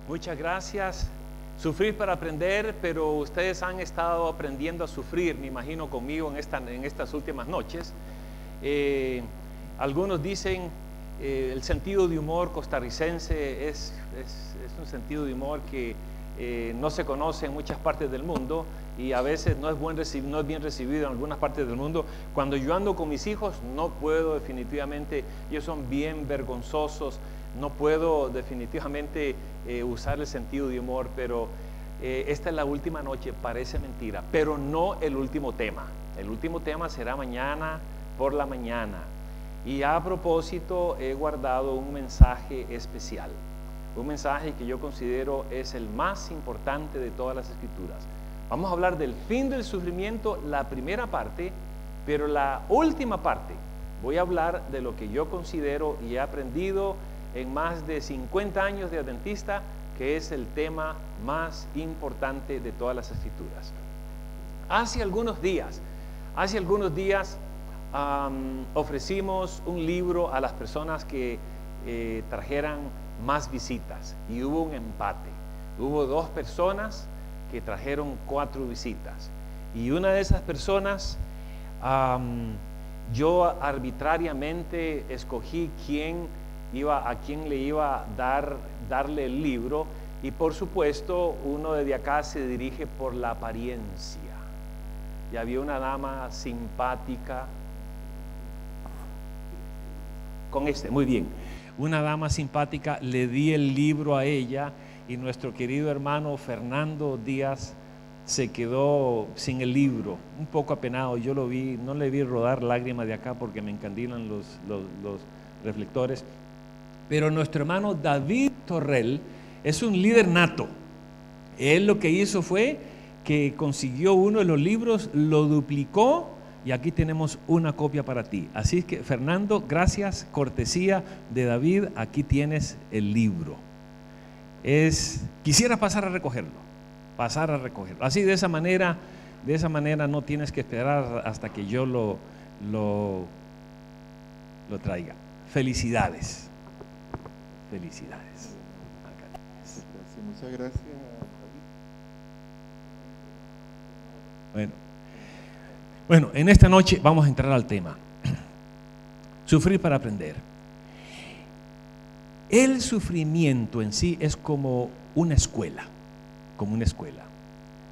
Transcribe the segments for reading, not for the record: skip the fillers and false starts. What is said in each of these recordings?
Muchas gracias. Sufrir para aprender, pero ustedes han estado aprendiendo a sufrir, me imagino, conmigo en estas últimas noches. Algunos dicen el sentido de humor costarricense es un sentido de humor que no se conoce en muchas partes del mundo y a veces no es bien recibido en algunas partes del mundo. Cuando yo ando con mis hijos no puedo definitivamente, ellos son bien vergonzosos, no puedo definitivamente usar el sentido de humor, pero esta es la última noche, parece mentira, pero no el último tema. El último tema será mañana por la mañana. Y a propósito he guardado un mensaje especial, un mensaje que yo considero es el más importante de todas las escrituras. Vamos a hablar del fin del sufrimiento, la primera parte, pero la última parte voy a hablar de lo que yo considero y he aprendido en más de 50 años de adventista, que es el tema más importante de todas las escrituras. Hace algunos días ofrecimos un libro a las personas que trajeran más visitas y hubo un empate. Hubo 2 personas que trajeron 4 visitas y una de esas personas yo arbitrariamente escogí a quién le iba a darle el libro, y por supuesto uno de acá se dirige por la apariencia. Y había una dama simpática muy bien, una dama simpática, le di el libro a ella y nuestro querido hermano Fernando Díaz se quedó sin el libro, un poco apenado. Yo lo vi, no le vi rodar lágrimas de acá porque me encandilan los reflectores. Pero nuestro hermano David Torrell es un líder nato. Él lo que hizo fue que consiguió uno de los libros, lo duplicó y aquí tenemos una copia para ti. Así que Fernando, gracias, cortesía de David, aquí tienes el libro. Quisiera pasar a recogerlo. Así de esa manera no tienes que esperar hasta que yo lo traiga. Felicidades. Gracias, muchas gracias. Bueno, en esta noche vamos a entrar al tema. Sufrir para aprender. El sufrimiento en sí es como una escuela.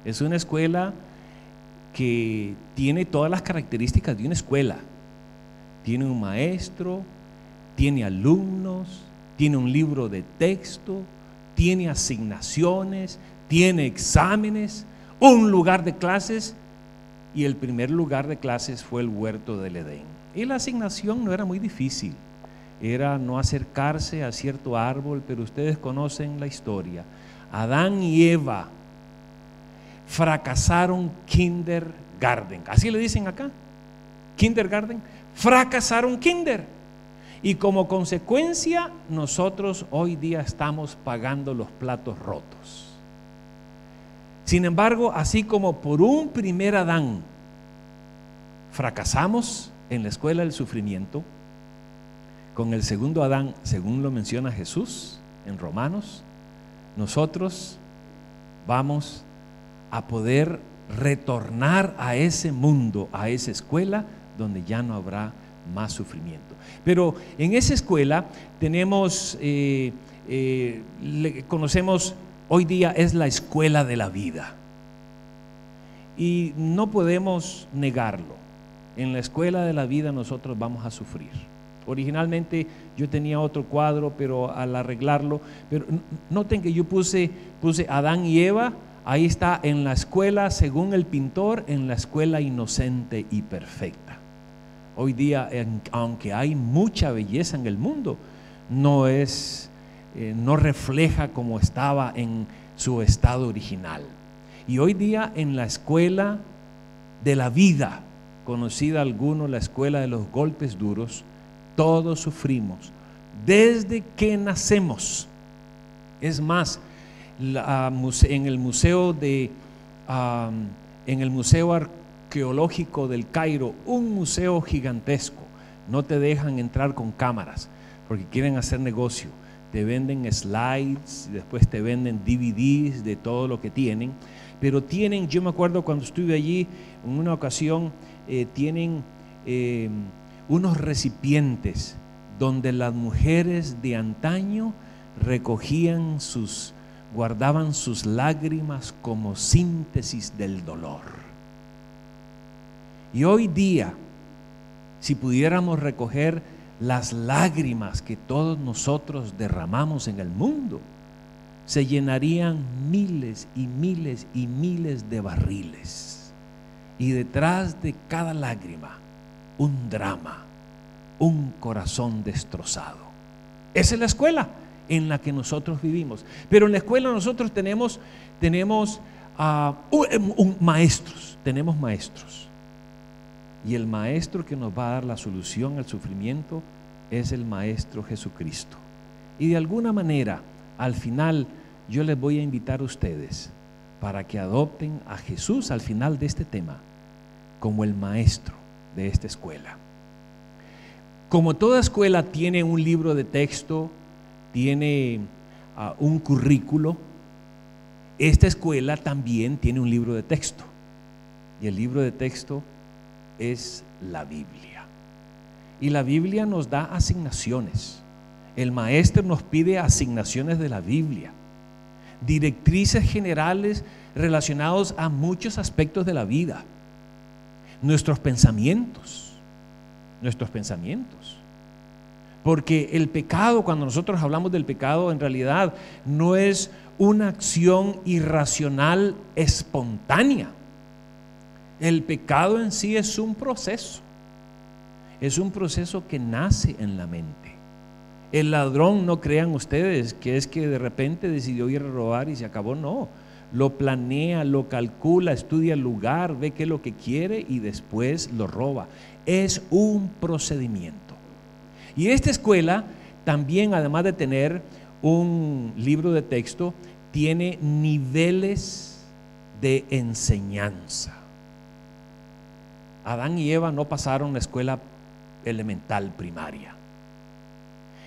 Es una escuela que tiene todas las características de una escuela. Tiene un maestro, tiene alumnos, tiene un libro de texto, tiene asignaciones, tiene exámenes, un lugar de clases, y el primer lugar de clases fue el huerto del Edén. Y la asignación no era muy difícil, era no acercarse a cierto árbol, pero ustedes conocen la historia. Adán y Eva fracasaron kindergarten, así le dicen acá, kindergarten, fracasaron kinder. Y como consecuencia, nosotros hoy día estamos pagando los platos rotos. Sin embargo, así como por un primer Adán fracasamos en la escuela del sufrimiento, con el segundo Adán, según lo menciona Jesús en Romanos, nosotros vamos a poder retornar a ese mundo, a esa escuela donde ya no habrá más sufrimiento. Pero en esa escuela tenemos, conocemos hoy día, es la escuela de la vida. Y no podemos negarlo. En la escuela de la vida nosotros vamos a sufrir. Originalmente yo tenía otro cuadro, pero al arreglarlo, pero noten que yo puse Adán y Eva, ahí está en la escuela, según el pintor, en la escuela inocente y perfecta. Hoy día, aunque hay mucha belleza en el mundo, no refleja como estaba en su estado original. Y hoy día en la escuela de la vida, conocida algunos la escuela de los golpes duros, todos sufrimos desde que nacemos. Es más, en el museo arqueológico del Cairo, un museo gigantesco, no te dejan entrar con cámaras porque quieren hacer negocio. te venden slides, y después te venden DVDs de todo lo que tienen, pero tienen, yo me acuerdo cuando estuve allí en una ocasión, tienen unos recipientes donde las mujeres de antaño guardaban sus lágrimas como síntesis del dolor. Y hoy día, si pudiéramos recoger las lágrimas que todos nosotros derramamos en el mundo, se llenarían miles y miles y miles de barriles. Y detrás de cada lágrima, un drama, un corazón destrozado. Esa es la escuela en la que nosotros vivimos. Pero en la escuela nosotros tenemos maestros. Y el maestro que nos va a dar la solución al sufrimiento es el Maestro Jesucristo. Y de alguna manera, al final, yo les voy a invitar a ustedes para que adopten a Jesús al final de este tema como el maestro de esta escuela. Como toda escuela tiene un libro de texto, tiene un currículo, esta escuela también tiene un libro de texto. Y el libro de texto es la Biblia. Y la Biblia nos da asignaciones. El maestro nos pide asignaciones de la Biblia, directrices generales relacionados a muchos aspectos de la vida. Nuestros pensamientos. Porque el pecado, cuando nosotros hablamos del pecado, en realidad no es una acción irracional espontánea. El pecado en sí es un proceso que nace en la mente. El ladrón, no crean ustedes que es que de repente decidió ir a robar y se acabó, no. Lo planea, lo calcula, estudia el lugar, ve qué es lo que quiere y después lo roba. Es un procedimiento. Y esta escuela también, además de tener un libro de texto, tiene niveles de enseñanza. Adán y Eva no pasaron la escuela elemental primaria.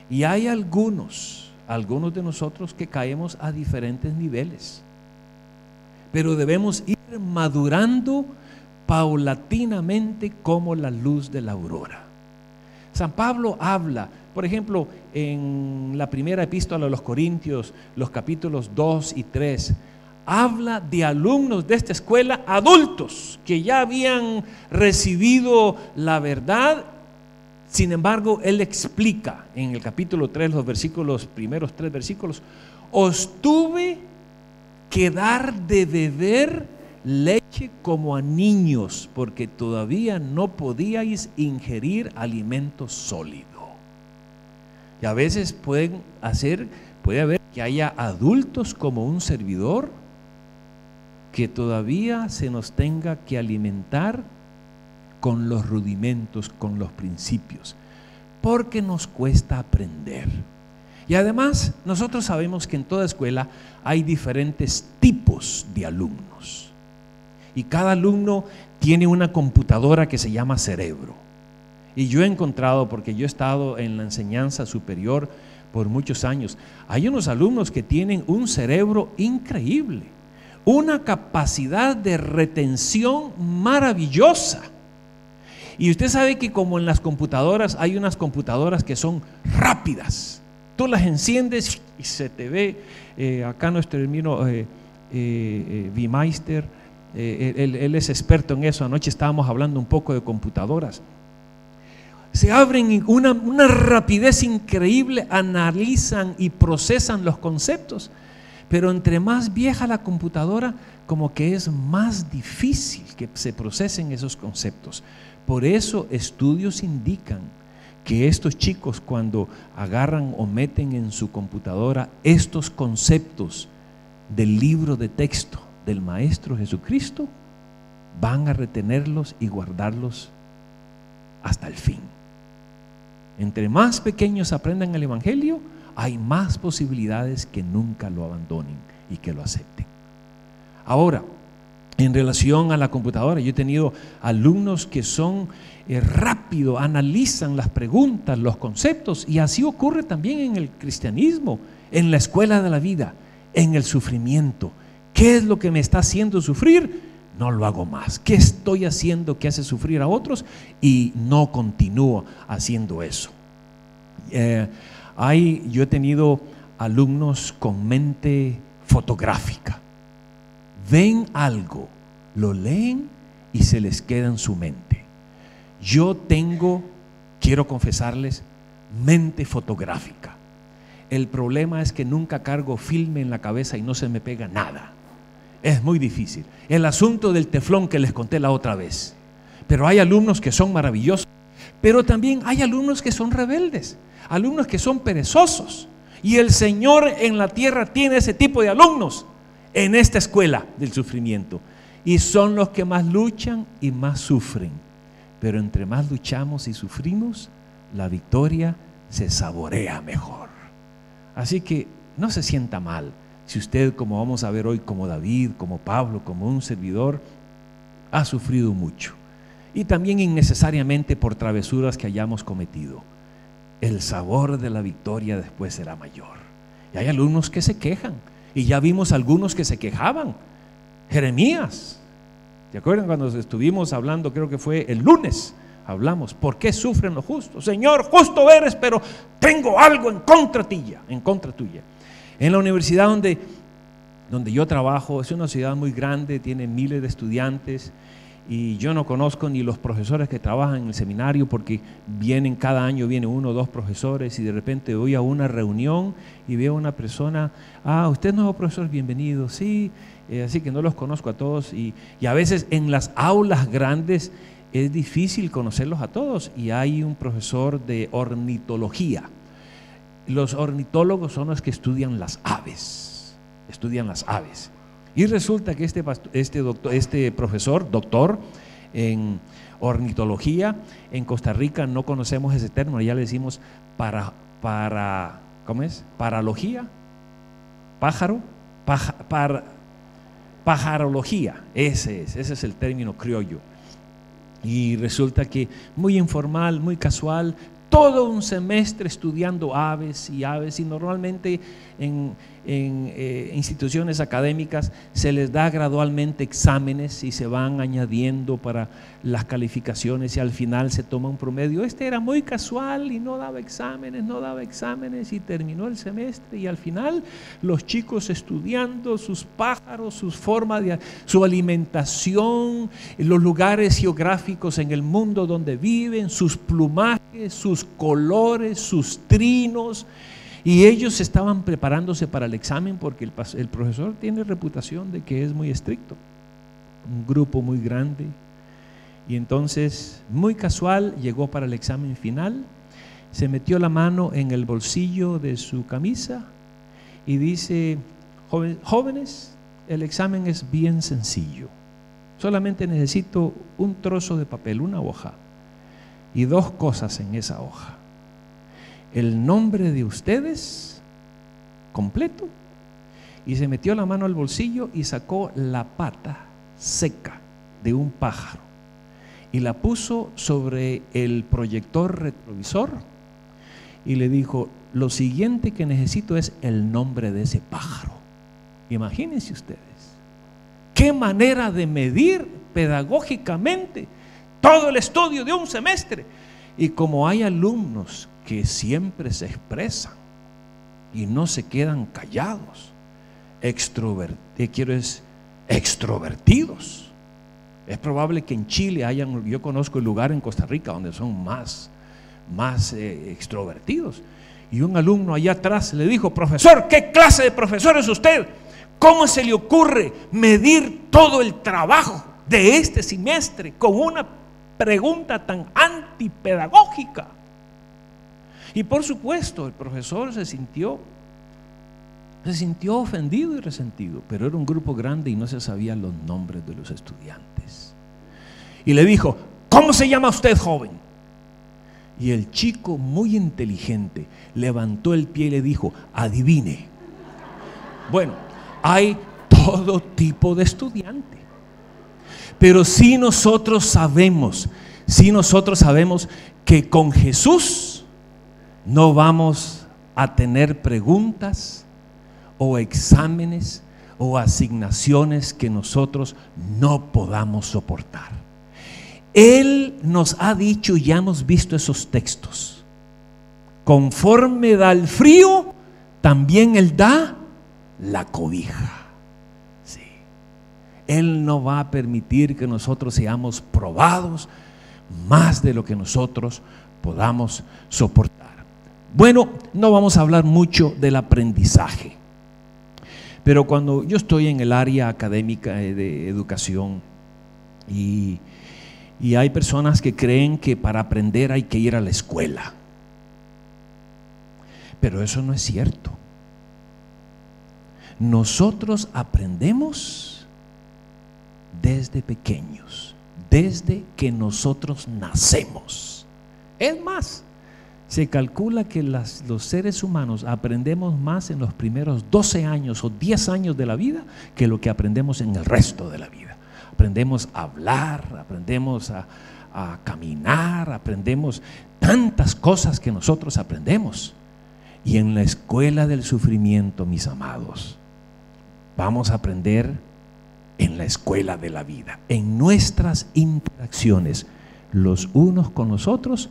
Y hay algunos de nosotros que caemos a diferentes niveles. Pero debemos ir madurando paulatinamente como la luz de la aurora. San Pablo habla, por ejemplo, en la primera epístola a los Corintios, los capítulos 2 y 3, habla de alumnos de esta escuela, adultos, que ya habían recibido la verdad. Sin embargo, él explica en el capítulo 3, los primeros 3 versículos: os tuve que dar de beber leche como a niños, porque todavía no podíais ingerir alimento sólido. Y a veces puede haber que haya adultos como un servidor que todavía se nos tenga que alimentar con los rudimentos, con los principios, porque nos cuesta aprender. Y además nosotros sabemos que en toda escuela hay diferentes tipos de alumnos. Y cada alumno tiene una computadora que se llama cerebro. Y yo he encontrado, porque yo he estado en la enseñanza superior por muchos años, hay unos alumnos que tienen un cerebro increíble, una capacidad de retención maravillosa. Y usted sabe que como en las computadoras, hay unas computadoras que son rápidas. Tú las enciendes y se te ve, acá nuestro hermano Vimeister, él es experto en eso. Anoche estábamos hablando un poco de computadoras. Se abren en una rapidez increíble, analizan y procesan los conceptos. Pero entre más vieja la computadora, como que es más difícil que se procesen esos conceptos. Por eso estudios indican que estos chicos, cuando agarran o meten en su computadora estos conceptos del libro de texto del Maestro Jesucristo, van a retenerlos y guardarlos hasta el fin. Entre más pequeños aprendan el Evangelio, hay más posibilidades que nunca lo abandonen y que lo acepten. Ahora, en relación a la computadora. Yo he tenido alumnos que son rápido, analizan las preguntas, los conceptos, y así ocurre también en el cristianismo, en la escuela de la vida, en el sufrimiento. ¿Qué es lo que me está haciendo sufrir? No lo hago más. ¿Qué estoy haciendo que hace sufrir a otros? Y no continúo haciendo eso. Yo he tenido alumnos con mente fotográfica. Ven algo, lo leen y se les queda en su mente. Yo quiero confesarles, mente fotográfica. El problema es que nunca cargo filme en la cabeza y no se me pega nada. Es muy difícil. El asunto del teflón que les conté la otra vez. Pero hay alumnos que son maravillosos. Pero también hay alumnos que son rebeldes, alumnos que son perezosos. Y el Señor en la tierra tiene ese tipo de alumnos en esta escuela del sufrimiento. Y son los que más luchan y más sufren. Pero entre más luchamos y sufrimos, la victoria se saborea mejor. Así que no se sienta mal si usted, como vamos a ver hoy, como David, como Pablo, como un servidor, ha sufrido mucho. Y también innecesariamente por travesuras que hayamos cometido. El sabor de la victoria después será mayor. Y hay alumnos que se quejan. Y ya vimos algunos que se quejaban. Jeremías, ¿te acuerdan cuando estuvimos hablando? Creo que fue el lunes. Hablamos, ¿por qué sufren los justos? Señor, justo eres, pero tengo algo en contra tuya. En la universidad donde yo trabajo, es una ciudad muy grande, tiene miles de estudiantes, y yo no conozco ni los profesores que trabajan en el seminario, porque cada año vienen 1 o 2 profesores, y de repente voy a una reunión y veo a una persona, usted es nuevo profesor, bienvenido, sí, así que no los conozco a todos, y a veces en las aulas grandes es difícil conocerlos a todos, y hay un profesor de ornitología. Los ornitólogos son los que estudian las aves, y resulta que este profesor, doctor en ornitología, en Costa Rica no conocemos ese término, ya le decimos ¿cómo es? Paralogía, pajarología, ese es el término criollo. Y resulta que muy informal, muy casual, todo un semestre estudiando aves, y normalmente en instituciones académicas se les da gradualmente exámenes y se van añadiendo para las calificaciones, y al final se toma un promedio. Este era muy casual y no daba exámenes, y terminó el semestre, y al final los chicos estudiando sus pájaros, su alimentación, los lugares geográficos en el mundo donde viven, sus plumajes, sus colores, sus trinos. Y ellos estaban preparándose para el examen, porque el profesor tiene reputación de que es muy estricto, un grupo muy grande. Y entonces, muy casual, llegó para el examen final, se metió la mano en el bolsillo de su camisa y dice: jóvenes, el examen es bien sencillo, solamente necesito un trozo de papel, una hoja, y 2 cosas en esa hoja: el nombre de ustedes completo. Y se metió la mano al bolsillo y sacó la pata seca de un pájaro y la puso sobre el proyector retrovisor y le dijo: lo siguiente que necesito es el nombre de ese pájaro. Imagínense ustedes qué manera de medir pedagógicamente todo el estudio de un semestre. Y como hay alumnos que siempre se expresan y no se quedan callados, extrovertidos, es probable que en Chile yo conozco el lugar en Costa Rica donde son más extrovertidos. Y un alumno allá atrás le dijo: profesor, ¿qué clase de profesor es usted? ¿Cómo se le ocurre medir todo el trabajo de este semestre con una pregunta tan antipedagógica? Y por supuesto el profesor se sintió ofendido y resentido, pero era un grupo grande y no se sabían los nombres de los estudiantes. Y le dijo: ¿cómo se llama usted, joven? Y el chico, muy inteligente, levantó el pie y le dijo: adivine. Bueno, hay todo tipo de estudiante. Pero sí nosotros sabemos que con Jesús no vamos a tener preguntas o exámenes o asignaciones que nosotros no podamos soportar. Él nos ha dicho, y ya hemos visto esos textos, conforme da el frío, también Él da la cobija. Sí. Él no va a permitir que nosotros seamos probados más de lo que nosotros podamos soportar. Bueno, no vamos a hablar mucho del aprendizaje, pero cuando yo estoy en el área académica de educación y hay personas que creen que para aprender hay que ir a la escuela, pero eso no es cierto. Nosotros aprendemos desde pequeños, desde que nosotros nacemos. Es más, se calcula que los seres humanos aprendemos más en los primeros 12 años o 10 años de la vida que lo que aprendemos en el resto de la vida. Aprendemos a hablar, aprendemos a caminar, aprendemos tantas cosas que nosotros aprendemos. Y en la escuela del sufrimiento, mis amados, vamos a aprender en la escuela de la vida, en nuestras interacciones los unos con los otros,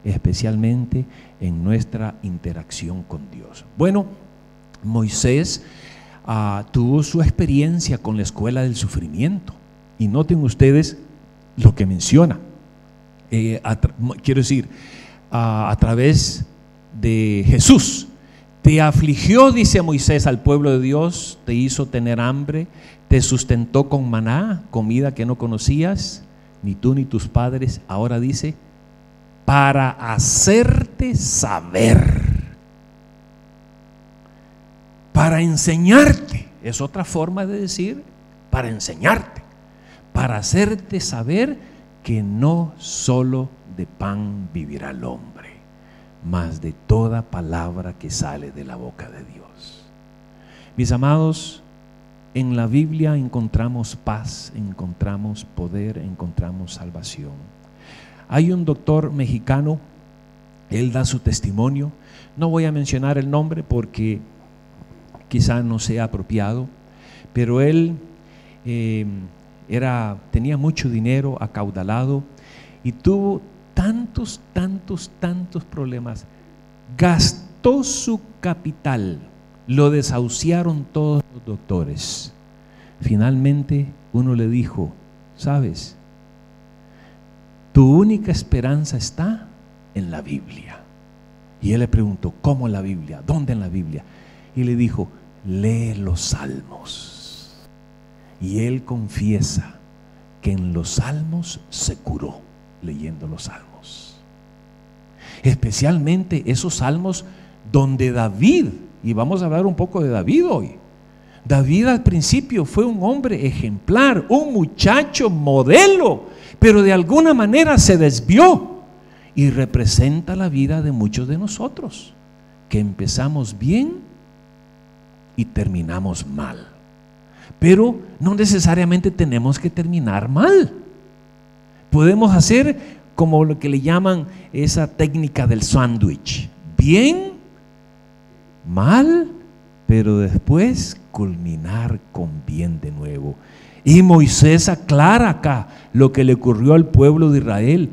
especialmente en nuestra interacción con Dios. Bueno, Moisés tuvo su experiencia con la escuela del sufrimiento, y noten ustedes lo que menciona. Quiero decir, a través de Jesús, te afligió, dice Moisés al pueblo de Dios, te hizo tener hambre, te sustentó con maná, comida que no conocías, ni tú ni tus padres. Ahora dice, para hacerte saber, para enseñarte, es otra forma de decir, para enseñarte, para hacerte saber que no solo de pan vivirá el hombre, mas de toda palabra que sale de la boca de Dios. Mis amados, en la Biblia encontramos paz, encontramos poder, encontramos salvación. Hay un doctor mexicano, él da su testimonio. No voy a mencionar el nombre porque quizá no sea apropiado, pero él tenía mucho dinero acaudalado y tuvo tantos problemas. Gastó su capital, lo desahuciaron todos los doctores. Finalmente uno le dijo, ¿sabes? Tu única esperanza está en la Biblia. Y él le preguntó, ¿cómo en la Biblia? ¿Dónde en la Biblia? Y le dijo, lee los salmos. Y él confiesa que en los salmos se curó leyendo los salmos. Especialmente esos salmos donde David, y vamos a hablar un poco de David hoy. David al principio fue un hombre ejemplar, un muchacho modelo, pero de alguna manera se desvió y representa la vida de muchos de nosotros, que empezamos bien y terminamos mal. Pero no necesariamente tenemos que terminar mal. Podemos hacer como lo que le llaman esa técnica del sándwich: bien, mal, pero después culminar con bien de nuevo. Y Moisés aclara acá lo que le ocurrió al pueblo de Israel,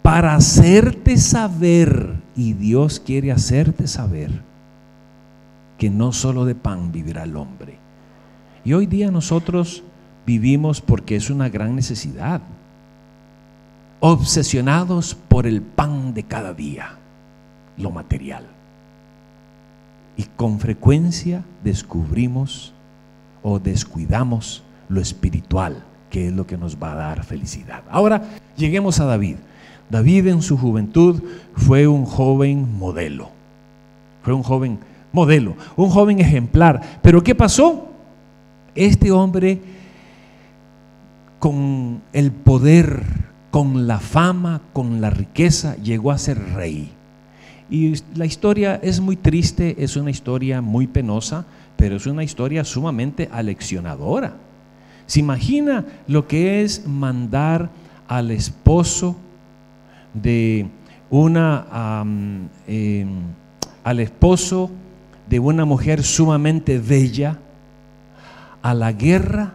para hacerte saber, y Dios quiere hacerte saber, que no solo de pan vivirá el hombre. Y hoy día nosotros vivimos porque es una gran necesidad, obsesionados por el pan de cada día, lo material. Y con frecuencia descubrimos o descuidamos lo espiritual, que es lo que nos va a dar felicidad. Ahora lleguemos a David. David en su juventud fue un joven modelo. Fue un joven modelo, un joven ejemplar. Pero ¿qué pasó? Este hombre, con el poder, con la fama, con la riqueza, llegó a ser rey. Y la historia es muy triste, es una historia muy penosa, pero es una historia sumamente aleccionadora. ¿Se imagina lo que es mandar al esposo de al esposo de una mujer sumamente bella a la guerra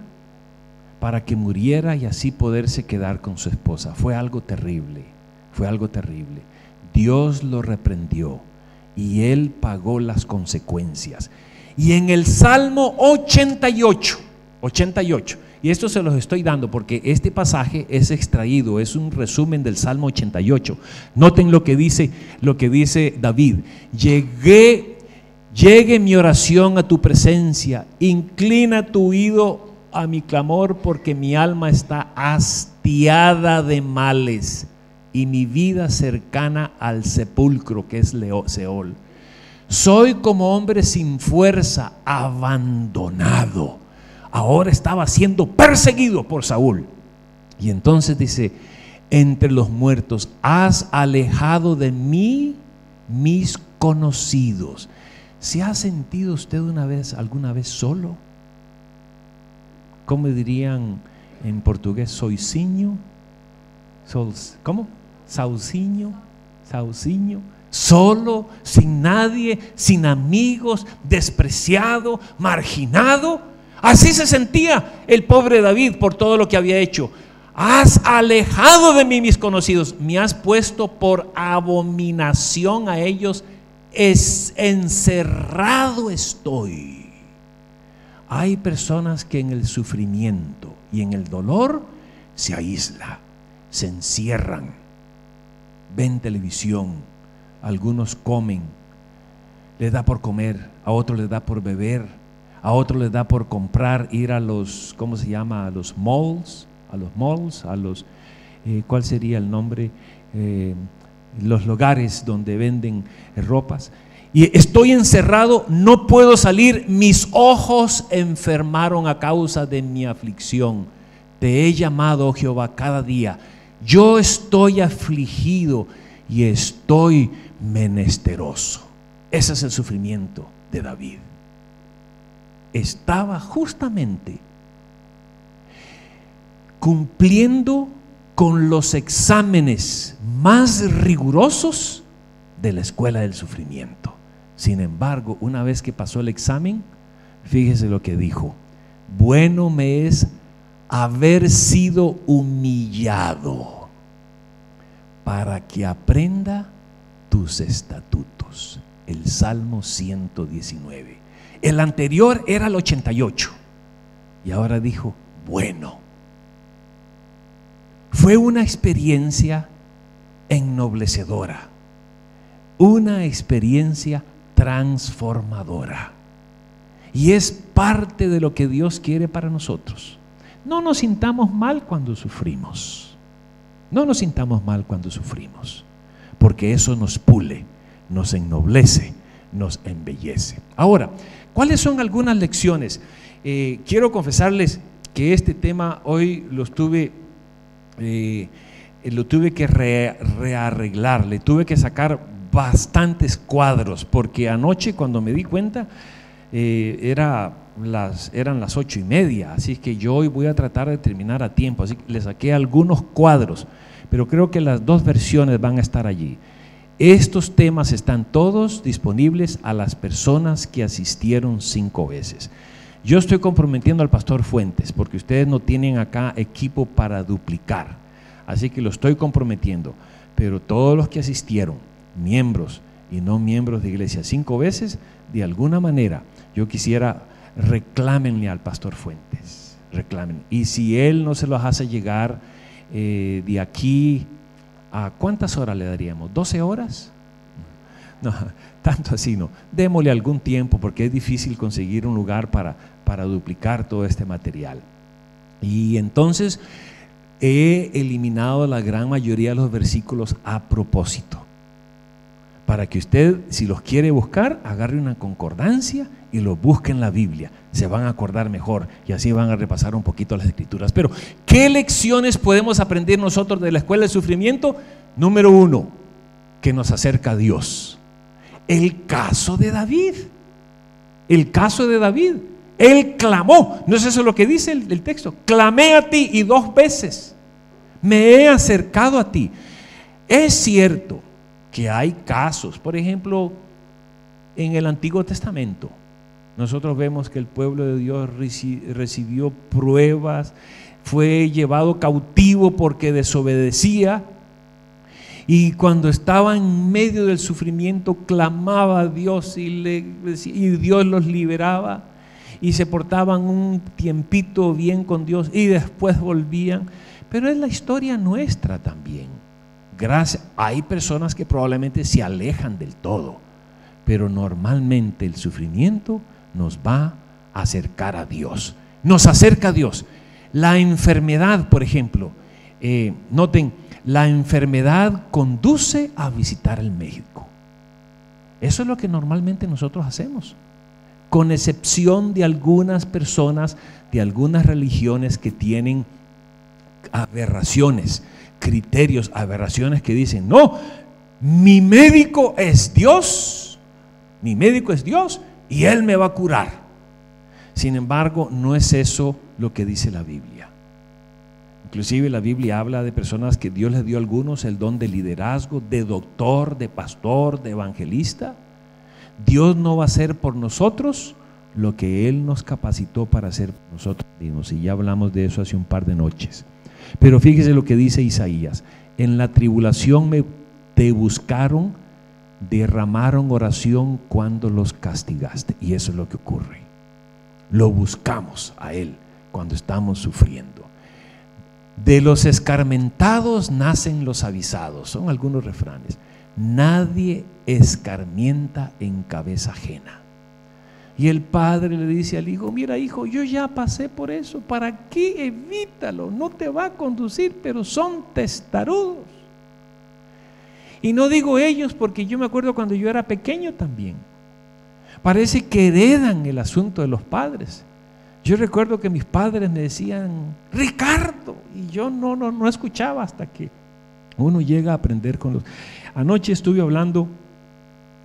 para que muriera y así poderse quedar con su esposa? Fue algo terrible, fue algo terrible. Dios lo reprendió y él pagó las consecuencias. Y en el Salmo 88, y esto se los estoy dando porque este pasaje es extraído, es un resumen del Salmo 88. Noten lo que dice David: llegue mi oración a tu presencia, inclina tu oído a mi clamor, porque mi alma está hastiada de males y mi vida cercana al sepulcro, que es Seol. Soy como hombre sin fuerza, abandonado. Ahora estaba siendo perseguido por Saúl. Y entonces dice: entre los muertos has alejado de mí mis conocidos. ¿Se ha sentido usted alguna vez solo? ¿Cómo dirían en portugués? Soicinho. ¿Cómo? Saucinho. Solo, sin nadie, sin amigos, despreciado, marginado. Así se sentía el pobre David por todo lo que había hecho. Has alejado de mí mis conocidos, me has puesto por abominación a ellos, encerrado estoy. Hay personas que en el sufrimiento y en el dolor se aíslan, se encierran, ven televisión, algunos comen, les da por comer, a otros les da por beber, a otros les da por comprar, ir a los, ¿cómo se llama? A los malls, ¿cuál sería el nombre? Los lugares donde venden ropas. Y estoy encerrado, no puedo salir, mis ojos enfermaron a causa de mi aflicción. Te he llamado, oh Jehová, cada día. Yo estoy afligido y estoy menesteroso. Ese es el sufrimiento de David. Estaba justamente cumpliendo con los exámenes más rigurosos de la escuela del sufrimiento. Sin embargo, una vez que pasó el examen, fíjese lo que dijo: bueno me es haber sido humillado para que aprenda tus estatutos. El Salmo 119. El anterior era el 88 y ahora dijo: bueno. Fue una experiencia ennoblecedora, una experiencia transformadora, y es parte de lo que Dios quiere para nosotros. No nos sintamos mal cuando sufrimos, no nos sintamos mal cuando sufrimos, porque eso nos pule, nos ennoblece, nos embellece. Ahora, ¿cuáles son algunas lecciones? Quiero confesarles que este tema hoy lo tuve que rearreglar, le tuve que sacar bastantes cuadros, porque anoche cuando me di cuenta eran las 8:30, así que yo hoy voy a tratar de terminar a tiempo, así que le saqué algunos cuadros, pero creo que las dos versiones van a estar allí. Estos temas están todos disponibles a las personas que asistieron 5 veces. Yo estoy comprometiendo al pastor Fuentes, porque ustedes no tienen acá equipo para duplicar, así que lo estoy comprometiendo, pero todos los que asistieron, miembros y no miembros de iglesia 5 veces, de alguna manera yo quisiera, reclámenle al pastor Fuentes, reclamen, y si él no se los hace llegar de aquí a ¿cuántas horas le daríamos? ¿12 horas? No, tanto así no, démosle algún tiempo, porque es difícil conseguir un lugar para duplicar todo este material. Y entonces he eliminado la gran mayoría de los versículos a propósito, para que usted, si los quiere buscar, agarre una concordancia y los busque en la Biblia, se van a acordar mejor y así van a repasar un poquito las escrituras. Pero ¿qué lecciones podemos aprender nosotros de la escuela del sufrimiento? Número 1, que nos acerca a Dios. El caso de David Él clamó. ¿No es eso lo que dice el texto? Clamé a ti y 2 veces me he acercado a ti. Es cierto que hay casos, por ejemplo, en el Antiguo Testamento, nosotros vemos que el pueblo de Dios recibió pruebas, fue llevado cautivo porque desobedecía, y cuando estaba en medio del sufrimiento clamaba a Dios y Dios los liberaba, y se portaban un tiempito bien con Dios y después volvían. Pero es la historia nuestra también. Hay personas que probablemente se alejan del todo, pero normalmente el sufrimiento nos va a acercar a Dios, nos acerca a Dios. La enfermedad, por ejemplo, noten, la enfermedad conduce a visitar el médico. Eso es lo que normalmente nosotros hacemos, con excepción de algunas personas, de algunas religiones que tienen aberraciones, criterios, aberraciones que dicen: no, mi médico es Dios, y Él me va a curar. Sin embargo, no es eso lo que dice la Biblia. Inclusive la Biblia habla de personas que Dios les dio a algunos el don de liderazgo, de doctor, de pastor, de evangelista. Dios no va a hacer por nosotros lo que Él nos capacitó para hacer por nosotros mismos, y ya hablamos de eso hace un par de noches. Pero fíjese lo que dice Isaías: en la tribulación te buscaron, derramaron oración cuando los castigaste. Y eso es lo que ocurre, lo buscamos a Él cuando estamos sufriendo. De los escarmentados nacen los avisados, son algunos refranes. Nadie escarmienta en cabeza ajena. Y el padre le dice al hijo: mira, hijo, yo ya pasé por eso, ¿para qué? Evítalo, no te va a conducir, pero son testarudos. Y no digo ellos, porque yo me acuerdo cuando yo era pequeño también. Parece que heredan el asunto de los padres. Yo recuerdo que mis padres me decían: Ricardo, y yo no escuchaba hasta que uno llega a aprender con los... Anoche estuve hablando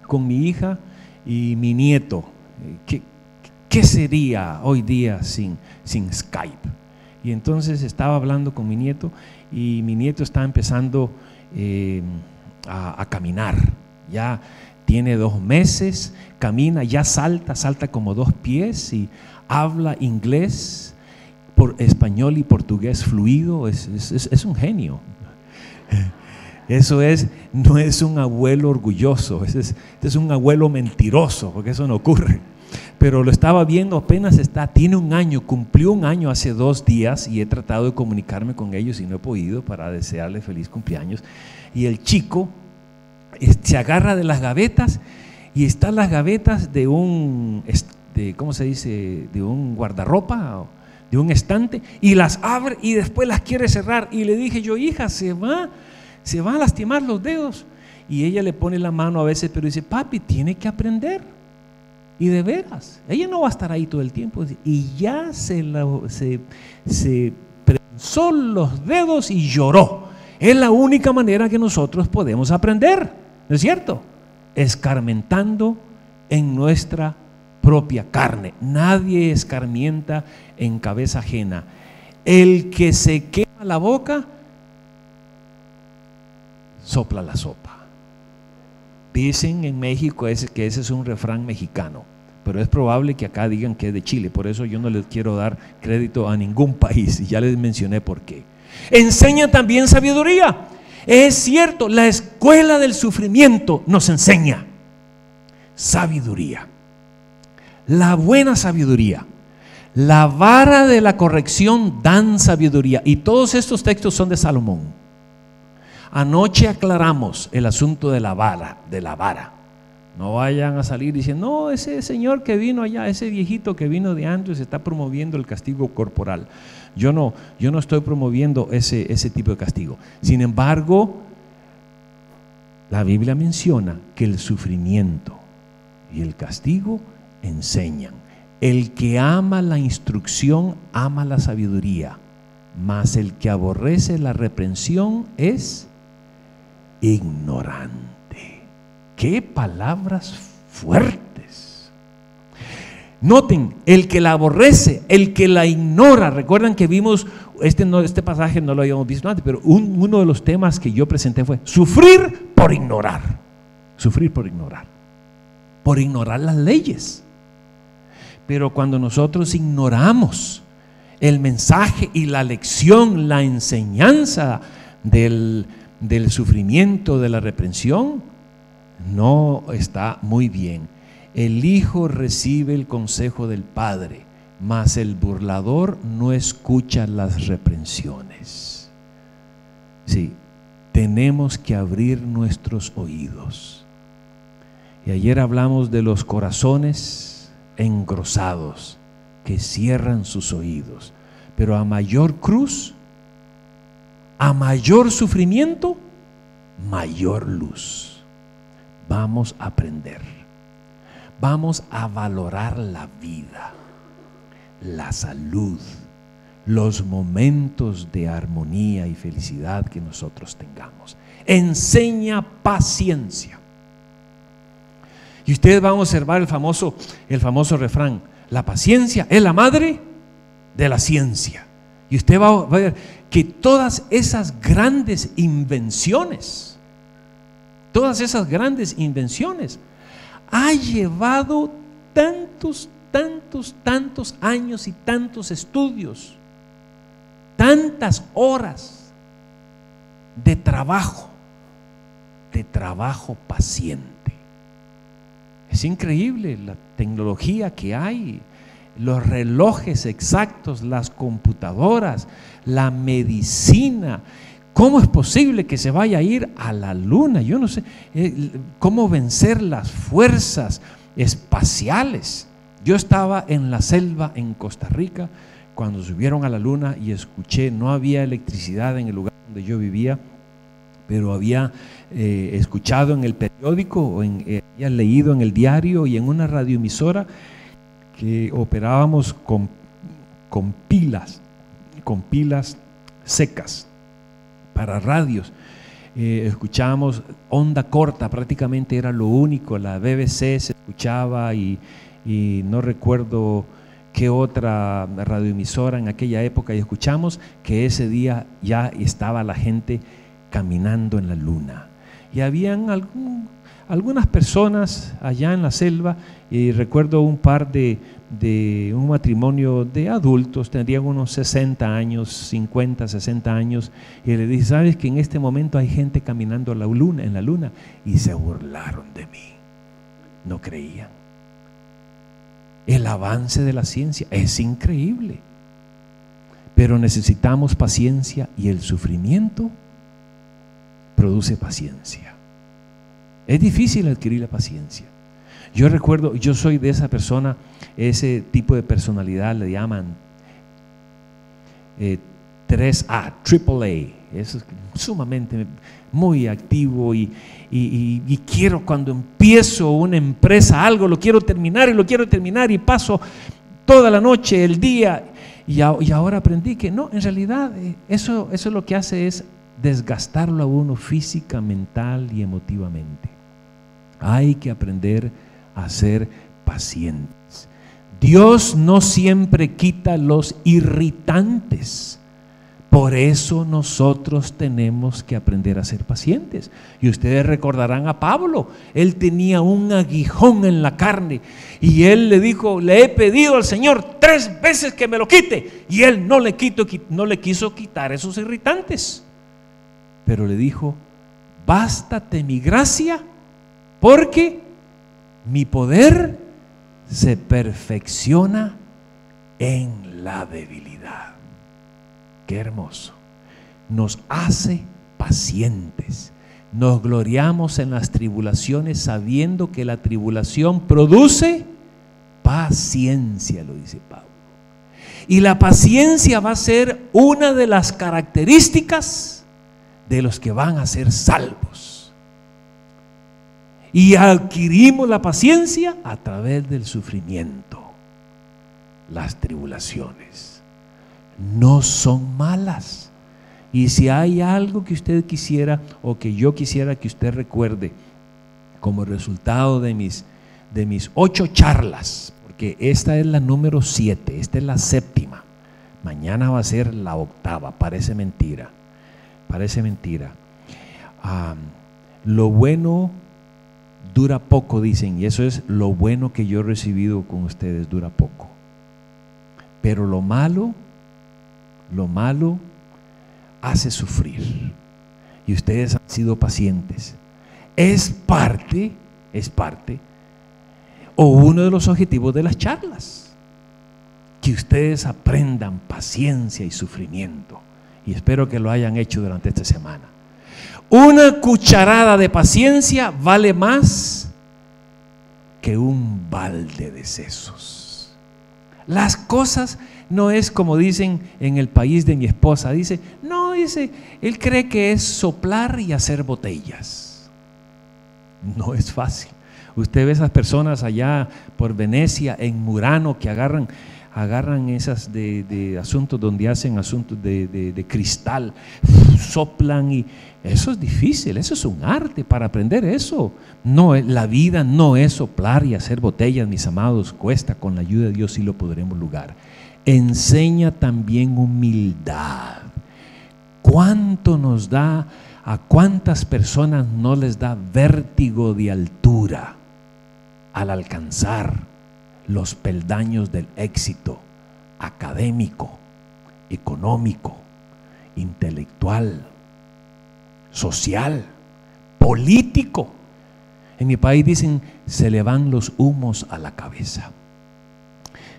con mi hija y mi nieto. ¿Qué sería hoy día sin Skype? Y entonces estaba hablando con mi nieto, y mi nieto está empezando a caminar. Ya tiene 2 meses, camina, ya salta como 2 pies y habla inglés, español y portugués fluido. Es un genio. Eso no es un abuelo orgulloso, es un abuelo mentiroso, porque eso no ocurre. Pero lo estaba viendo, apenas tiene 1 año, cumplió 1 año hace 2 días, y he tratado de comunicarme con ellos y no he podido para desearle feliz cumpleaños. Y el chico se agarra de las gavetas, y están las gavetas de un, ¿cómo se dice?, de un guardarropa, de un estante, y las abre y después las quiere cerrar. Y le dije yo: hija, se va a lastimar los dedos. Y ella le pone la mano a veces, pero dice: papi, tiene que aprender. Y de veras, ella no va a estar ahí todo el tiempo. Y ya se prensó los dedos y lloró. Es la única manera que nosotros podemos aprender, ¿no es cierto? Escarmentando en nuestra propia carne. Nadie escarmienta en cabeza ajena. El que se quema la boca sopla la sopa. Dicen en México que ese es un refrán mexicano, pero es probable que acá digan que es de Chile. Por eso yo no les quiero dar crédito a ningún país, y ya les mencioné por qué. Enseña también sabiduría. Es cierto, la escuela del sufrimiento nos enseña sabiduría, la buena sabiduría. La vara de la corrección dan sabiduría. Y todos estos textos son de Salomón. Anoche aclaramos el asunto de la vara. No vayan a salir diciendo: no, ese señor que vino allá, ese viejito que vino de antes, está promoviendo el castigo corporal. Yo no estoy promoviendo ese tipo de castigo. Sin embargo, la Biblia menciona que el sufrimiento y el castigo enseñan. El que ama la instrucción ama la sabiduría, mas el que aborrece la reprensión es ignorante. ¡Qué palabras fuertes! Noten, el que la aborrece, el que la ignora. Recuerdan que vimos, este pasaje no lo habíamos visto antes, pero uno de los temas que yo presenté fue sufrir por ignorar. Sufrir por ignorar. Por ignorar las leyes. Pero cuando nosotros ignoramos el mensaje y la lección, la enseñanza del sufrimiento, de la reprensión, no está muy bien. El hijo recibe el consejo del padre, mas el burlador no escucha las reprensiones. Sí, tenemos que abrir nuestros oídos. Y ayer hablamos de los corazones engrosados que cierran sus oídos, pero a mayor cruz, a mayor sufrimiento, mayor luz. Vamos a aprender, vamos a valorar la vida, la salud, los momentos de armonía y felicidad que nosotros tengamos. Enseña paciencia. Y ustedes van a observar el famoso refrán: la paciencia es la madre de la ciencia. Y usted va a ver que todas esas grandes invenciones, ha llevado tantos años y tantos estudios, tantas horas de trabajo paciente. Es increíble la tecnología que hay, los relojes exactos, las computadoras, la medicina. ¿Cómo es posible que se vaya a ir a la luna? Yo no sé cómo vencer las fuerzas espaciales. Yo estaba en la selva en Costa Rica cuando subieron a la luna y escuché, no había electricidad en el lugar donde yo vivía, pero había escuchado en el periódico, había leído en el diario y en una radioemisora que operábamos con pilas secas para radios. Escuchábamos onda corta, prácticamente era lo único. La BBC se escuchaba y no recuerdo qué otra radioemisora en aquella época, y escuchamos que ese día ya estaba la gente caminando en la luna. Y habían algunas personas allá en la selva, y recuerdo un par de un matrimonio de adultos, tendrían unos 60 años, 50, 60 años, y le dije: ¿sabes que en este momento hay gente caminando en la luna? Y se burlaron de mí, no creían. El avance de la ciencia es increíble, pero necesitamos paciencia, y el sufrimiento produce paciencia. Es difícil adquirir la paciencia. Yo recuerdo, yo soy de esa persona, ese tipo de personalidad le llaman 3A, AAA. Eso es sumamente muy activo y quiero, cuando empiezo una empresa, algo, lo quiero terminar y paso toda la noche, el día, y ahora aprendí que no, en realidad eso lo que hace es desgastarlo a uno física, mental y emotivamente. Hay que aprender a ser pacientes. Dios no siempre quita los irritantes. Por eso nosotros tenemos que aprender a ser pacientes. Y ustedes recordarán a Pablo. Él tenía un aguijón en la carne y él le dijo: le he pedido al Señor 3 veces que me lo quite, y él no le quiso quitar esos irritantes. Pero le dijo: bástate mi gracia, porque mi poder se perfecciona en la debilidad. Qué hermoso. Nos hace pacientes. Nos gloriamos en las tribulaciones, sabiendo que la tribulación produce paciencia, lo dice Pablo. Y la paciencia va a ser una de las características de los que van a ser salvos. Y adquirimos la paciencia a través del sufrimiento. Las tribulaciones no son malas. Y si hay algo que usted quisiera, o que yo quisiera que usted recuerde como resultado de mis 8 charlas, porque esta es la número 7, esta es la 7ª. Mañana va a ser la 8ª, parece mentira. Parece mentira. Lo bueno dura poco, dicen, y eso es lo bueno que yo he recibido con ustedes, dura poco. Pero lo malo hace sufrir. Y ustedes han sido pacientes. Es parte, o uno de los objetivos de las charlas, que ustedes aprendan paciencia y sufrimiento. Y espero que lo hayan hecho durante esta semana. Una cucharada de paciencia vale más que un balde de sesos. Las cosas no es como dicen en el país de mi esposa. Dice, él cree que es soplar y hacer botellas. No es fácil. Usted ve esas personas allá por Venecia, en Murano, que agarran esas de asuntos donde hacen asuntos de cristal, soplan, y eso es difícil, eso es un arte para aprender eso. No, la vida no es soplar y hacer botellas, mis amados, cuesta, con la ayuda de Dios sí lo podremos lograr. Enseña también humildad. ¿Cuánto nos da, a cuántas personas no les da vértigo de altura al alcanzar los peldaños del éxito académico, económico, intelectual, social, político? En mi país dicen, se le van los humos a la cabeza.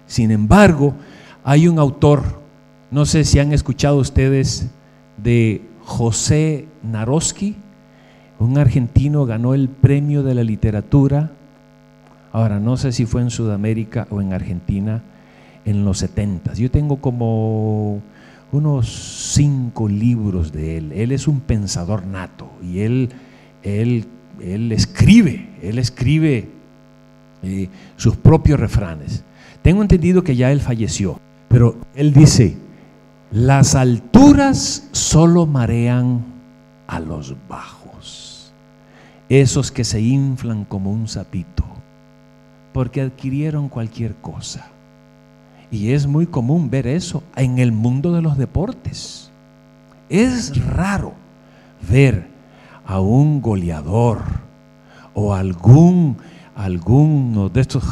Sin embargo, hay un autor, no sé si han escuchado ustedes de José Naroski, un argentino, ganó el premio de la literatura. Ahora, no sé si fue en Sudamérica o en Argentina en los 70. Yo tengo como unos 5 libros de él. Él es un pensador nato y él escribe sus propios refranes. Tengo entendido que ya él falleció, pero él dice, las alturas solo marean a los bajos, esos que se inflan como un sapito, porque adquirieron cualquier cosa. Y es muy común ver eso en el mundo de los deportes. Es raro ver a un goleador o alguno de estos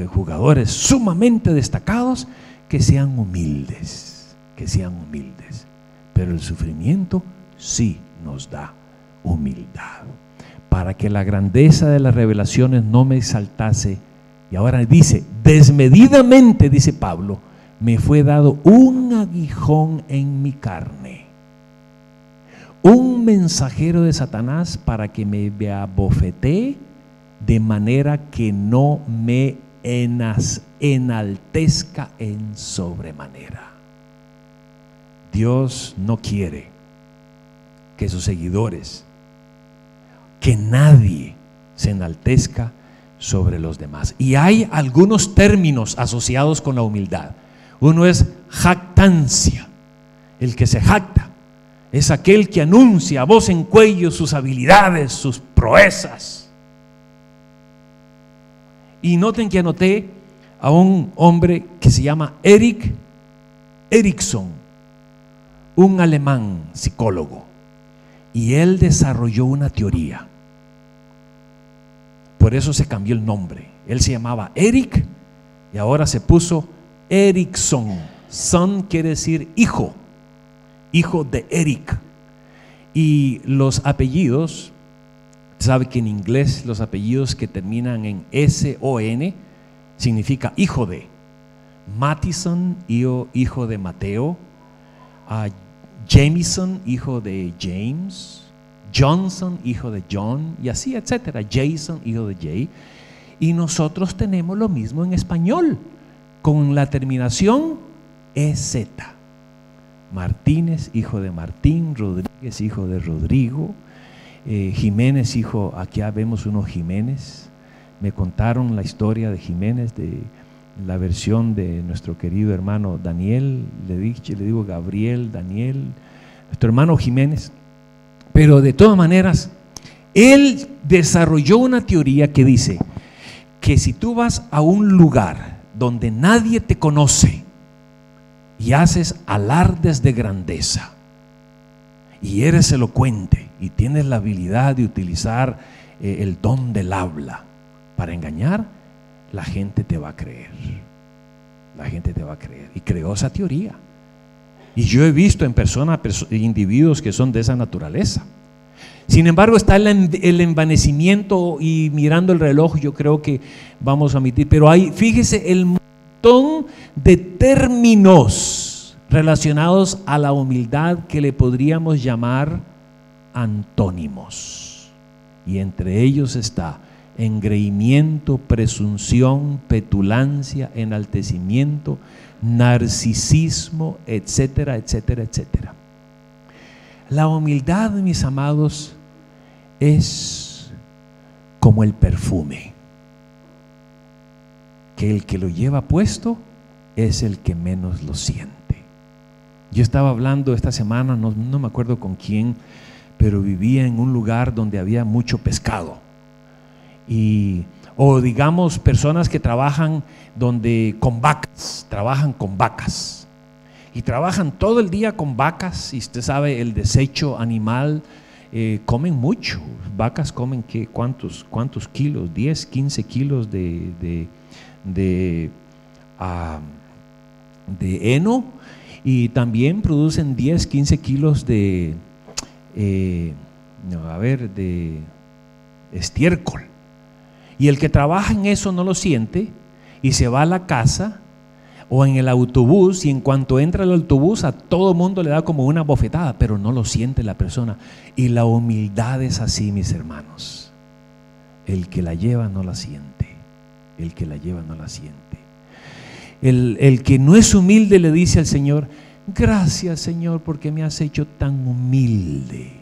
jugadores sumamente destacados que sean humildes. Pero el sufrimiento sí nos da humildad, para que la grandeza de las revelaciones no me exaltase. Y ahora dice, desmedidamente, dice Pablo, me fue dado un aguijón en mi carne, un mensajero de Satanás para que me abofetee, de manera que no me enaltezca en sobremanera. Dios no quiere que sus seguidores, que nadie se enaltezca sobre los demás. Y hay algunos términos asociados con la humildad. Uno es jactancia. El que se jacta es aquel que anuncia a voz en cuello sus habilidades, sus proezas. Y noten que anoté a un hombre que se llama Erik Erikson, un alemán psicólogo, y él desarrolló una teoría. Por eso se cambió el nombre. Él se llamaba Erik y ahora se puso Erikson. Son quiere decir hijo de Erik. Y los apellidos, sabe que en inglés los apellidos que terminan en S-O-N significa hijo de. Mattison, hijo de Mateo. Jameson, hijo de James. Johnson, hijo de John, y así, etcétera. Jason, hijo de Jay. Y nosotros tenemos lo mismo en español, con la terminación EZ. Martínez, hijo de Martín. Rodríguez, hijo de Rodrigo. Jiménez, hijo, aquí vemos unos Jiménez. Me contaron la historia de Jiménez, de la versión de nuestro querido hermano Daniel. Le digo Gabriel, Daniel, nuestro hermano Jiménez. Pero de todas maneras, él desarrolló una teoría que dice que si tú vas a un lugar donde nadie te conoce y haces alardes de grandeza y eres elocuente y tienes la habilidad de utilizar el don del habla para engañar, la gente te va a creer. La gente te va a creer. Y creó esa teoría. Y yo he visto en personas, individuos que son de esa naturaleza. Sin embargo, está el envanecimiento, y mirando el reloj yo creo que vamos a omitir, pero hay, fíjese, el montón de términos relacionados a la humildad que le podríamos llamar antónimos. Y entre ellos está engreimiento, presunción, petulancia, enaltecimiento, narcisismo, etcétera, etcétera, etcétera. La humildad, mis amados, es como el perfume, que el que lo lleva puesto es el que menos lo siente. Yo estaba hablando esta semana, no me acuerdo con quién, pero vivía en un lugar donde había mucho pescado. O digamos personas que trabajan con vacas, trabajan con vacas y trabajan todo el día con vacas, y usted sabe el desecho animal, comen mucho. Vacas comen ¿cuántos kilos? 10, 15 kilos de heno, y también producen 10, 15 kilos de estiércol. Y el que trabaja en eso no lo siente y se va a la casa o en el autobús, y en cuanto entra el autobús a todo mundo le da como una bofetada, pero no lo siente la persona. Y la humildad es así, mis hermanos. El que la lleva no la siente. El que la lleva no la siente. El que no es humilde le dice al Señor: gracias, Señor, porque me has hecho tan humilde.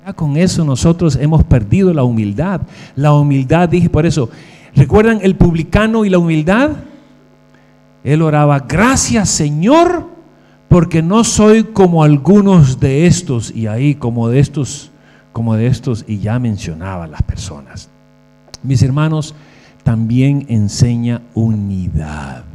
Ya con eso nosotros hemos perdido la humildad. La humildad, dije, por eso, ¿recuerdan el publicano y la humildad? Él oraba: gracias, Señor, porque no soy como algunos de estos, y ahí como de estos, y ya mencionaba las personas. Mis hermanos, también enseña unidad.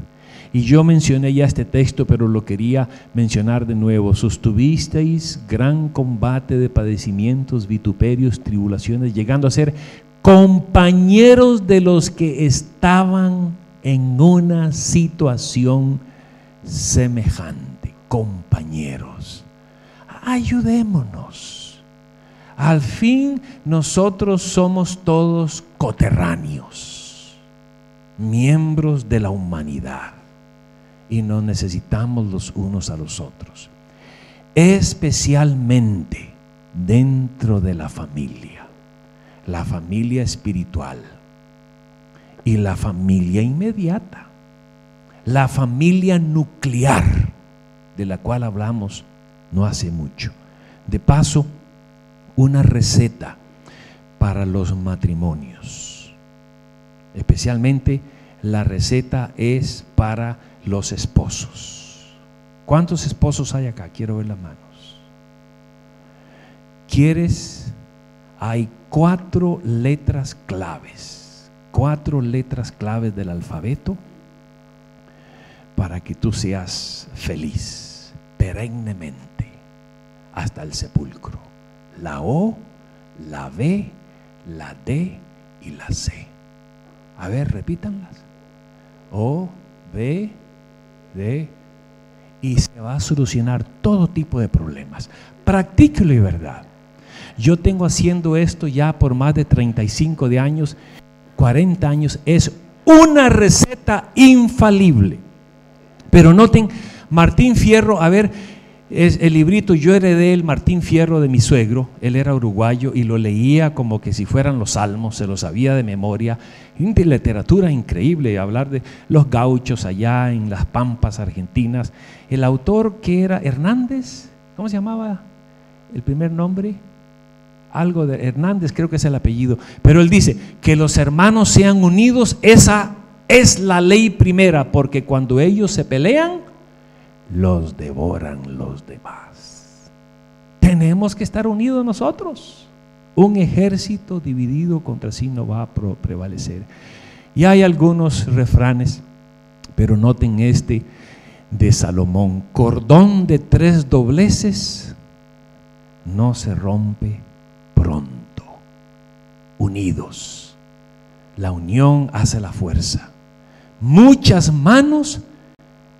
Y yo mencioné ya este texto, pero lo quería mencionar de nuevo. Sostuvisteis gran combate de padecimientos, vituperios, tribulaciones, llegando a ser compañeros de los que estaban en una situación semejante. Compañeros, ayudémonos. Al fin nosotros somos todos coterráneos, miembros de la humanidad, y nos necesitamos los unos a los otros, especialmente dentro de la familia espiritual y la familia inmediata, la familia nuclear, de la cual hablamos no hace mucho. De paso, una receta para los matrimonios, especialmente la receta es para los esposos. ¿Cuántos esposos hay acá? Quiero ver las manos. ¿Quieres? Hay 4 letras claves, 4 letras claves del alfabeto para que tú seas feliz perennemente hasta el sepulcro: la O, la B, la D y la C. A ver, repítanlas: O, B, D, y se va a solucionar todo tipo de problemas. Practíquelo de verdad. Yo tengo haciendo esto ya por más de 35 de años, 40 años. Es una receta infalible. Pero noten, Martín Fierro, a ver, es el librito, yo heredé el Martín Fierro de mi suegro. Él era uruguayo y lo leía como que si fueran los salmos, se lo sabía de memoria. De literatura increíble, hablar de los gauchos allá en las pampas argentinas. El autor, que era Hernández, ¿cómo se llamaba el primer nombre? Algo de Hernández, creo que es el apellido. Pero él dice que los hermanos sean unidos. Esa es la ley primera, porque cuando ellos se pelean, los devoran los demás. Tenemos que estar unidos nosotros. Un ejército dividido contra sí no va a prevalecer. Y hay algunos refranes Pero noten este de Salomón: cordón de 3 dobleces no se rompe pronto. Unidos, la unión hace la fuerza. Muchas manos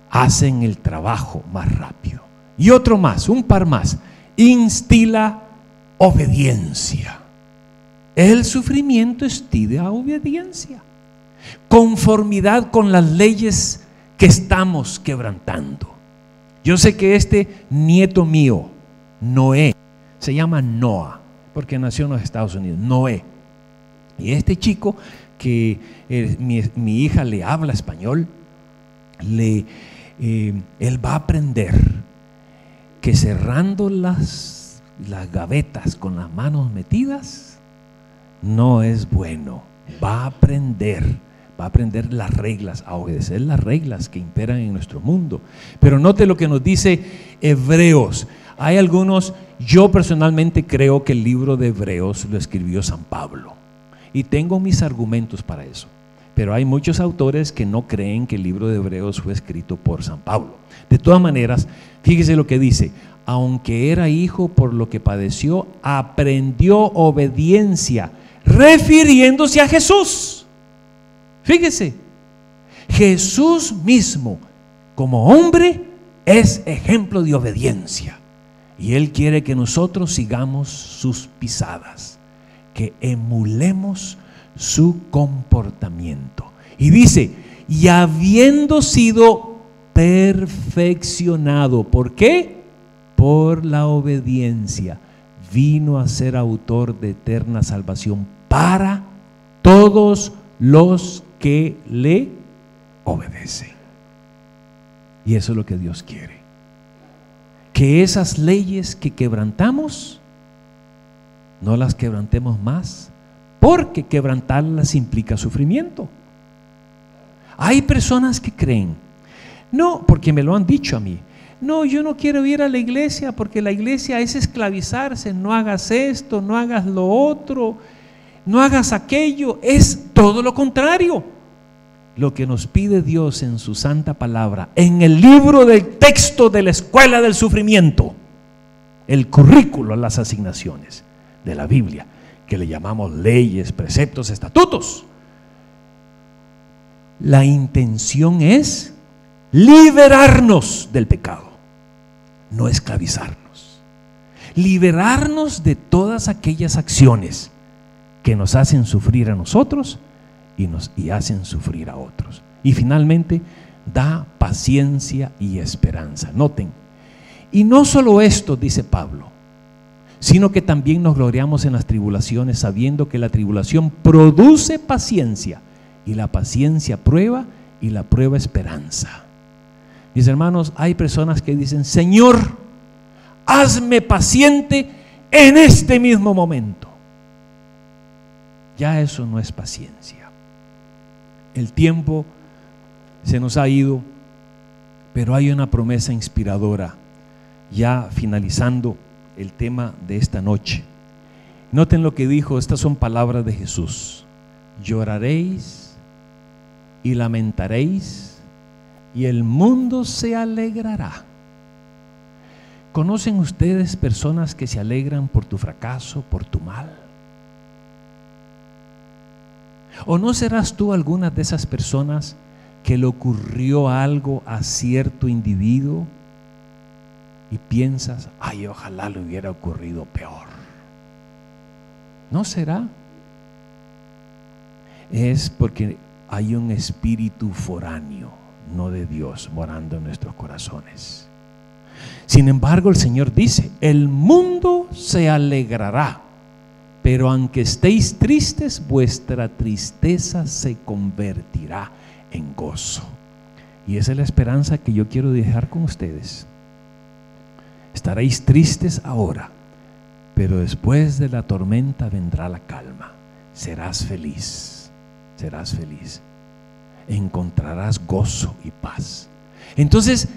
hacen el trabajo más rápido. Y otro más, un par más: instila obediencia. El sufrimiento instila obediencia, conformidad con las leyes que estamos quebrantando. Yo sé que este nieto mío, Noé, se llama Noah, porque nació en los Estados Unidos, Noé. Y este chico que mi hija le habla español, él va a aprender que cerrando las gavetas con las manos metidas no es bueno. Va a aprender las reglas, a obedecer las reglas que imperan en nuestro mundo. Pero note lo que nos dice Hebreos. Hay algunos, yo personalmente creo que el libro de Hebreos lo escribió San Pablo, y tengo mis argumentos para eso. Pero hay muchos autores que no creen que el libro de Hebreos fue escrito por San Pablo. De todas maneras, fíjese lo que dice: aunque era hijo, por lo que padeció, aprendió obediencia, refiriéndose a Jesús. Fíjese, Jesús mismo, como hombre, es ejemplo de obediencia. Y Él quiere que nosotros sigamos sus pisadas, que emulemos su comportamiento. Y dice: y habiendo sido perfeccionado, ¿por qué? Por la obediencia, vino a ser autor de eterna salvación para todos los que le obedecen. Y eso es lo que Dios quiere, que esas leyes que quebrantamos no las quebrantemos más, porque quebrantarlas implica sufrimiento. Hay personas que creen, no, porque me lo han dicho a mí: no, yo no quiero ir a la iglesia porque la iglesia es esclavizarse, no hagas esto, no hagas lo otro, no hagas aquello. Es todo lo contrario. Lo que nos pide Dios en su santa palabra, en el libro del texto de la escuela del sufrimiento, el currículo, las asignaciones de la Biblia, que le llamamos leyes, preceptos, estatutos. La intención es liberarnos del pecado, no esclavizarnos. Liberarnos de todas aquellas acciones que nos hacen sufrir a nosotros y hacen sufrir a otros. Y finalmente da paciencia y esperanza. Noten, y no solo esto, dice Pablo, sino que también nos gloriamos en las tribulaciones, sabiendo que la tribulación produce paciencia, y la paciencia prueba, y la prueba esperanza. Mis hermanos, hay personas que dicen: Señor, hazme paciente en este mismo momento. Ya eso no es paciencia. El tiempo se nos ha ido, pero hay una promesa inspiradora, ya finalizando el tema de esta noche. Noten lo que dijo, estas son palabras de Jesús: lloraréis y lamentaréis, y el mundo se alegrará. ¿Conocen ustedes personas que se alegran por tu fracaso, por tu mal? ¿O no serás tú alguna de esas personas que le ocurrió algo a cierto individuo y piensas: ay, ojalá le hubiera ocurrido peor? ¿No será? Es porque hay un espíritu foráneo, no de Dios, morando en nuestros corazones. Sin embargo, el Señor dice: el mundo se alegrará, pero aunque estéis tristes, vuestra tristeza se convertirá en gozo. Y esa es la esperanza que yo quiero dejar con ustedes. Estaréis tristes ahora, pero después de la tormenta vendrá la calma. Serás feliz, serás feliz. Encontrarás gozo y paz. Entonces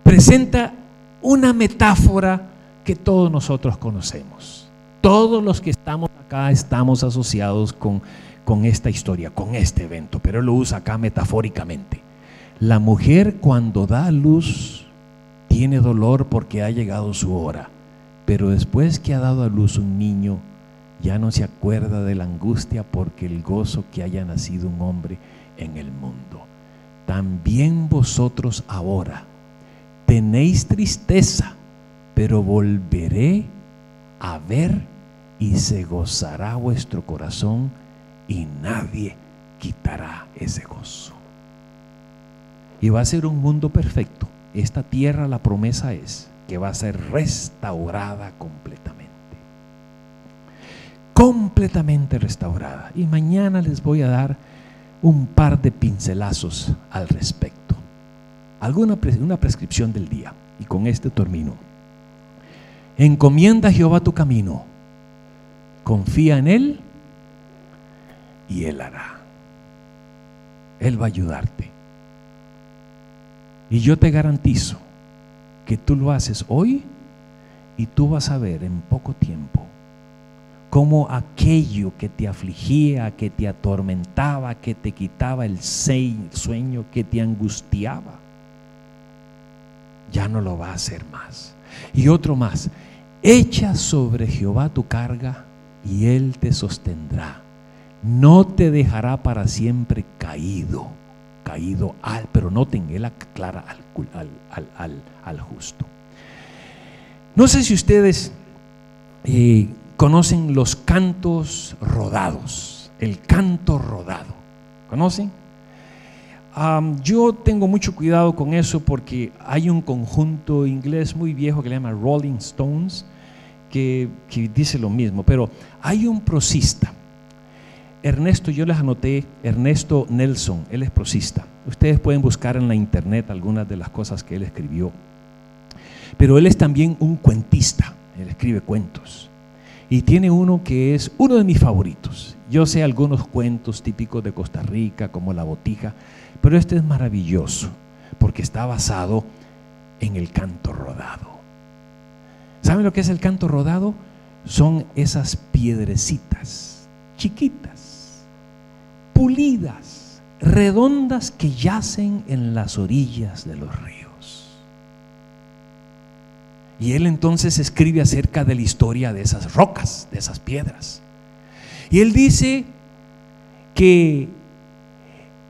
presenta una metáfora que todos nosotros conocemos. Todos los que estamos acá estamos asociados con esta historia, con este evento, pero él lo usa acá metafóricamente. La mujer cuando da a luz tiene dolor porque ha llegado su hora, pero después que ha dado a luz un niño, ya no se acuerda de la angustia porque el gozo que haya nacido un hombre en el mundo. También vosotros ahora tenéis tristeza, pero volveré a ver y se gozará vuestro corazón y nadie quitará ese gozo. Y va a ser un mundo perfecto. Esta tierra, la promesa es que va a ser restaurada completamente. Completamente restaurada. Y mañana les voy a dar un par de pincelazos al respecto. Una prescripción del día. Y con este termino. Encomienda a Jehová tu camino. Confía en Él y Él hará. Él va a ayudarte. Y yo te garantizo que tú lo haces hoy y tú vas a ver en poco tiempo cómo aquello que te afligía, que te atormentaba, que te quitaba el sueño, que te angustiaba, ya no lo va a hacer más. Y otro más: echa sobre Jehová tu carga y Él te sostendrá. No te dejará para siempre caído, pero noten, Él aclara al justo. No sé si ustedes conocen los cantos rodados, el canto rodado. ¿Conocen? Yo tengo mucho cuidado con eso porque hay un conjunto inglés muy viejo que le llama Rolling Stones que dice lo mismo, pero hay un prosista. Ernesto, yo les anoté, Ernesto Nelson, él es prosista. Ustedes pueden buscar en la internet algunas de las cosas que él escribió. Pero él es también un cuentista, él escribe cuentos. Y tiene uno que es uno de mis favoritos. Yo sé algunos cuentos típicos de Costa Rica, como La Botija, pero este es maravilloso, porque está basado en el canto rodado. ¿Saben lo que es el canto rodado? Son esas piedrecitas chiquitas, pulidas, redondas, que yacen en las orillas de los ríos. Y él entonces escribe acerca de la historia de esas rocas, de esas piedras. Y él dice que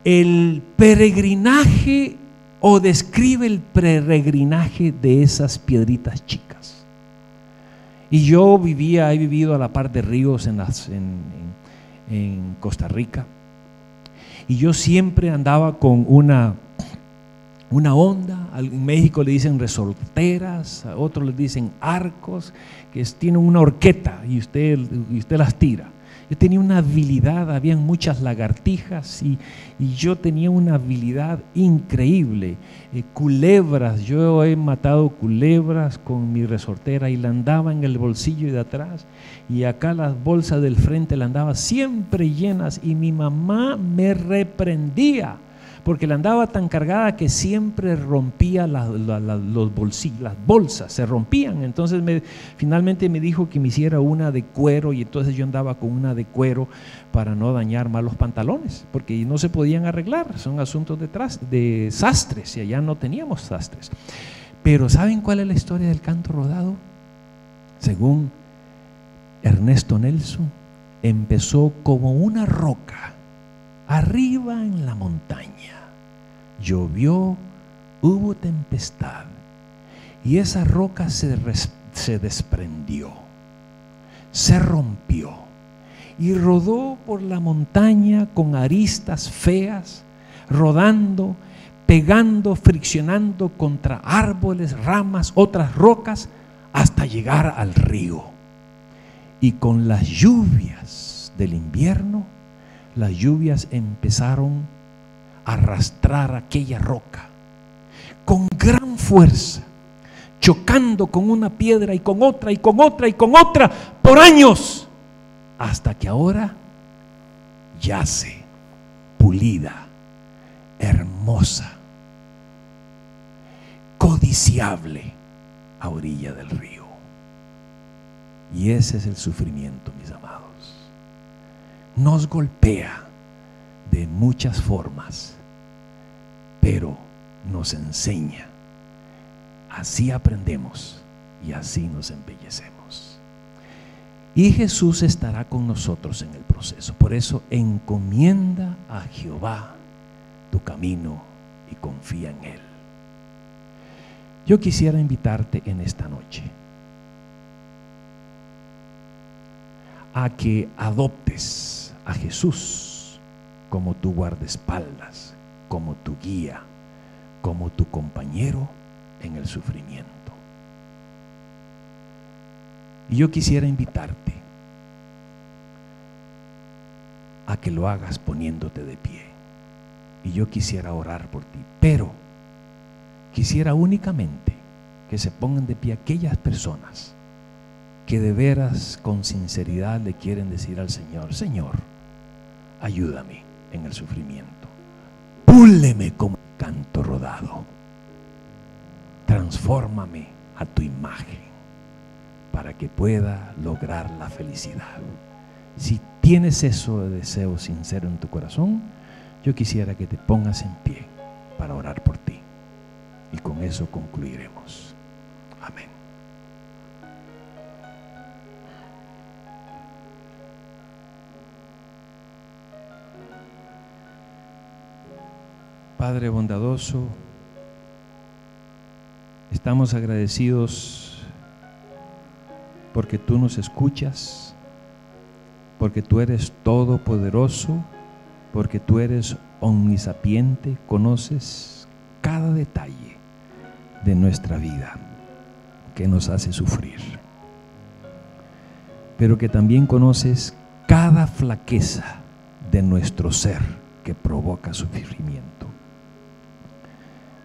el peregrinaje, o describe el peregrinaje de esas piedritas chicas. Y yo he vivido a la par de ríos en Costa Rica, y yo siempre andaba con una onda. En México le dicen resorteras, a otros le dicen arcos, que tienen una horqueta y usted las tira. Yo tenía una habilidad, habían muchas lagartijas y yo tenía una habilidad increíble. Culebras, yo he matado culebras con mi resortera y la andaba en el bolsillo de atrás, y acá las bolsas del frente la andaba siempre llenas, y mi mamá me reprendía porque la andaba tan cargada que siempre rompía los bolsillos, las bolsas se rompían. Entonces finalmente me dijo que me hiciera una de cuero, y entonces yo andaba con una de cuero para no dañar más los pantalones, porque no se podían arreglar, son asuntos de sastres, y allá no teníamos sastres. Pero ¿saben cuál es la historia del canto rodado? Según Ernesto Nelson, empezó como una roca arriba en la montaña. Llovió, hubo tempestad, y esa roca se desprendió, se rompió y rodó por la montaña con aristas feas, rodando, pegando, friccionando contra árboles, ramas, otras rocas, hasta llegar al río. Y con las lluvias del invierno, las lluvias empezaron a arrastrar aquella roca con gran fuerza, chocando con una piedra y con otra y con otra y con otra por años, hasta que ahora yace pulida, hermosa, codiciable a orilla del río. Y ese es el sufrimiento, mis amados. Nos golpea de muchas formas, pero nos enseña. Así aprendemos y así nos embellecemos. Y Jesús estará con nosotros en el proceso. Por eso encomienda a Jehová tu camino y confía en Él. Yo quisiera invitarte en esta noche a que adoptes a Jesús como tu guardaespaldas, como tu guía, como tu compañero en el sufrimiento. Y yo quisiera invitarte a que lo hagas poniéndote de pie. Y yo quisiera orar por ti, pero quisiera únicamente que se pongan de pie aquellas personas que de veras con sinceridad le quieren decir al Señor: Señor, ayúdame en el sufrimiento, púleme como canto rodado, transfórmame a tu imagen para que pueda lograr la felicidad. Si tienes eso de deseo sincero en tu corazón, yo quisiera que te pongas en pie para orar por ti, y con eso concluiremos. Amén. Padre bondadoso, estamos agradecidos porque tú nos escuchas, porque tú eres todopoderoso, porque tú eres omnisapiente, conoces cada detalle de nuestra vida que nos hace sufrir, pero que también conoces cada flaqueza de nuestro ser que provoca sufrimiento.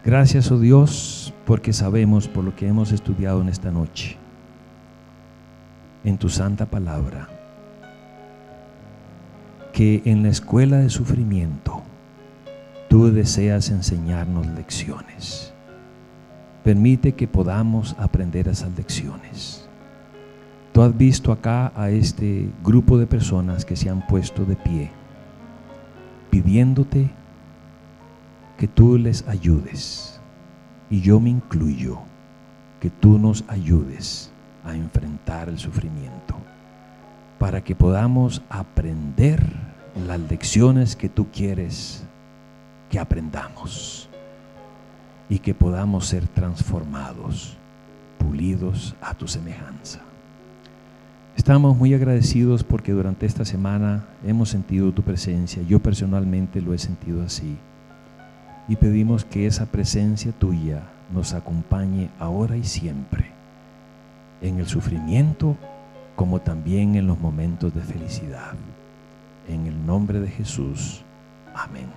Gracias, oh Dios, porque sabemos por lo que hemos estudiado en esta noche, en tu santa palabra, que en la escuela de sufrimiento tú deseas enseñarnos lecciones. Permite que podamos aprender esas lecciones. Tú has visto acá a este grupo de personas que se han puesto de pie, pidiéndote que tú les ayudes, y yo me incluyo, que tú nos ayudes a enfrentar el sufrimiento, para que podamos aprender las lecciones que tú quieres que aprendamos, y que podamos ser transformados, pulidos a tu semejanza. Estamos muy agradecidos porque durante esta semana hemos sentido tu presencia. Yo personalmente lo he sentido así, y pedimos que esa presencia tuya nos acompañe ahora y siempre, en el sufrimiento como también en los momentos de felicidad. En el nombre de Jesús, amén.